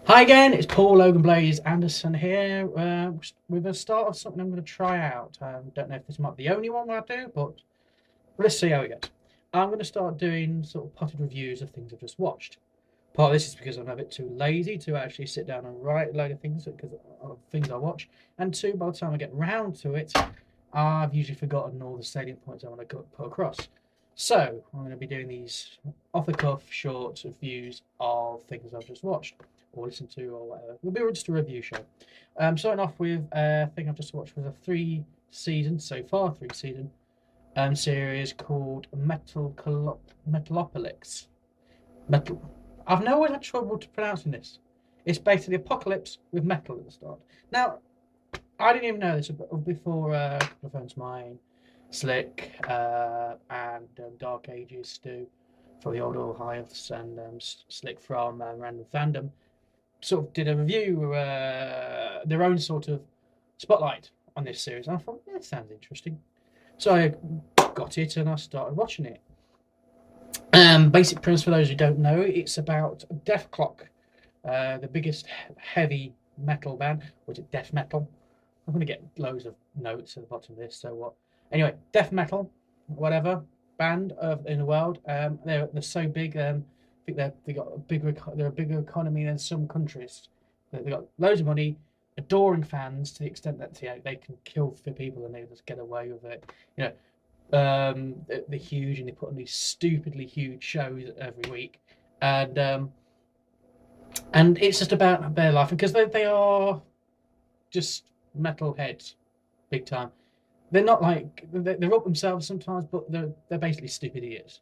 Hi again, it's Paul Logan Blaze Anderson here with a start of something I'm going to try out. Don't know if this might be the only one I do, but let's see how it goes. I'm going to start doing sort of potted reviews of things I've just watched. Part of this is because I'm a bit too lazy to actually sit down and write a load of things because of things I watch. And two, by the time I get round to it, I've usually forgotten all the salient points I want to put across. So I'm going to be doing these off-the-cuff short reviews of things I've just watched or listened to or whatever. We'll be just a review show. Starting off with a thing I've just watched with a three-season series called Metalocalypse. Metal. I've always had trouble to pronouncing this. It's basically apocalypse with metal at the start. Now, I didn't even know this before a couple of friends of mine, Slick and Dark Ages Stu, for the old Hives, and Slick from Random Fandom, sort of did a review, their own sort of spotlight on this series. And I thought, yeah, it sounds interesting. So I got it and I started watching it. Basic premise for those who don't know, it's about Death Clock, the biggest heavy metal band. Was it death metal? I'm going to get loads of notes at the bottom of this. So what? Anyway, death metal, whatever band in the world. They're so big. I think they're a bigger economy than some countries. They've got loads of money, adoring fans to the extent that they can kill for people and they just get away with it. You know, they're huge and they put on these stupidly huge shows every week, and it's just about their life because they are just metalheads, big time. They're not like they're up themselves sometimes, but they're basically stupid idiots.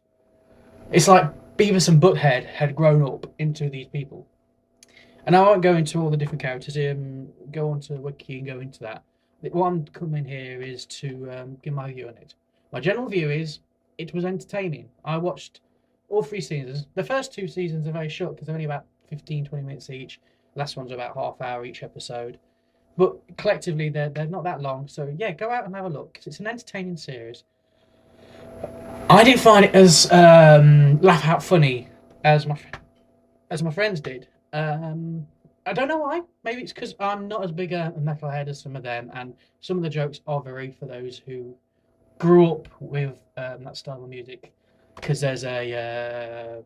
It's like Beavis and Butthead had grown up into these people. And I won't go into all the different characters. Go on to Wiki and go into that. What I'm coming here is to give my view on it. My general view is it was entertaining. I watched all three seasons. The first two seasons are very short because they're only about 15, 20 minutes each. The last one's about half hour each episode. But collectively, they're not that long. So yeah, go out and have a look because it's an entertaining series. I didn't find it as laugh out funny as my friends did. I don't know why. Maybe it's because I'm not as big a metalhead as some of them, and some of the jokes are very for those who grew up with that style of music. Because there's a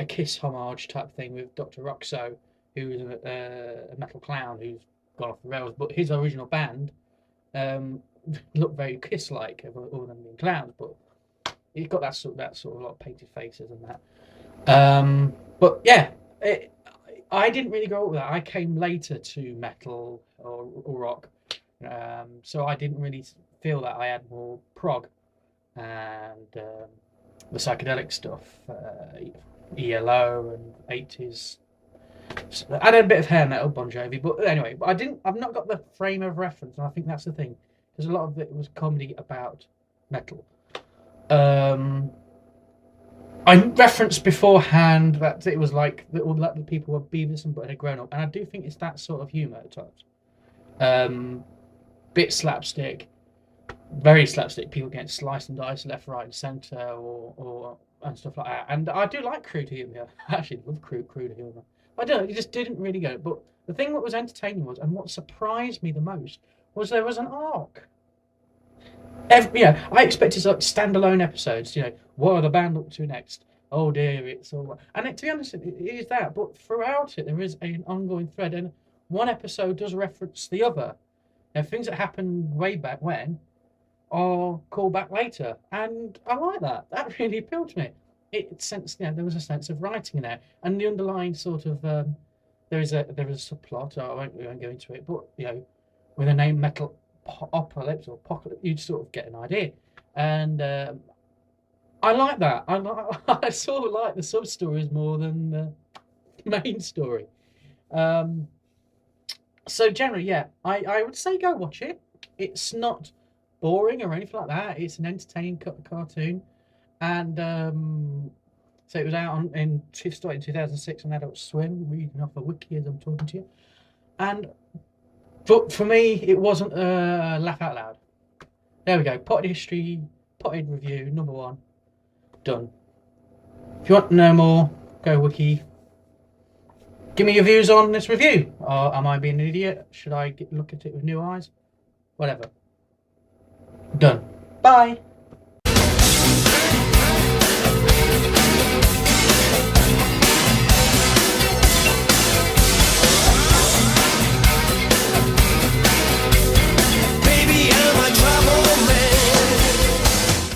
Kiss homage type thing with Dr. Roxo, who's a metal clown who's gone off the rails, but his original band looked very Kiss-like, other than being clowns, but he's got that sort of lot of painted faces and that. But yeah, I didn't really grow up with that. I came later to metal or rock, so I didn't really feel that. I had more prog and the psychedelic stuff, ELO and 80s. I had a bit of hair metal, Bon Jovi, but anyway, I've not got the frame of reference, and I think that's the thing, because a lot of it was comedy about metal. I referenced beforehand that it was like the people were Beavis and Butthead had grown up, and I do think it's that sort of humour at times. Bit slapstick, very slapstick. People getting sliced and diced left, right, and centre, or and stuff like that. And I do like crude humour. I actually love crude humour. I don't know, it just didn't really go. But the thing that was entertaining was, and what surprised me the most, was there was an arc. I expected like standalone episodes. What are the band up to next? Oh dear, it's all. And to be honest, it is that. But throughout it, there is an ongoing thread, and one episode does reference the other. Things that happened way back when are called back later, and I like that. That really appealed to me. There was a sense of writing in there, and the underlying sort of there is a subplot. We won't go into it, but with a name Metal Apocalypse or Apocalypse, you sort of get an idea, and I like that. I sort of like the sub stories more than the main story. So generally, yeah, I would say go watch it. It's not boring or anything like that. It's an entertaining cartoon, and so it was out started in 2006 on Adult Swim. Reading off a wiki as I'm talking to you, but for me, it wasn't a laugh out loud. There we go. Potted history, potted review number 1, done. If you want to know more, go wiki. Give me your views on this review. Or am I being an idiot? Should I look at it with new eyes? Whatever. Done. Bye.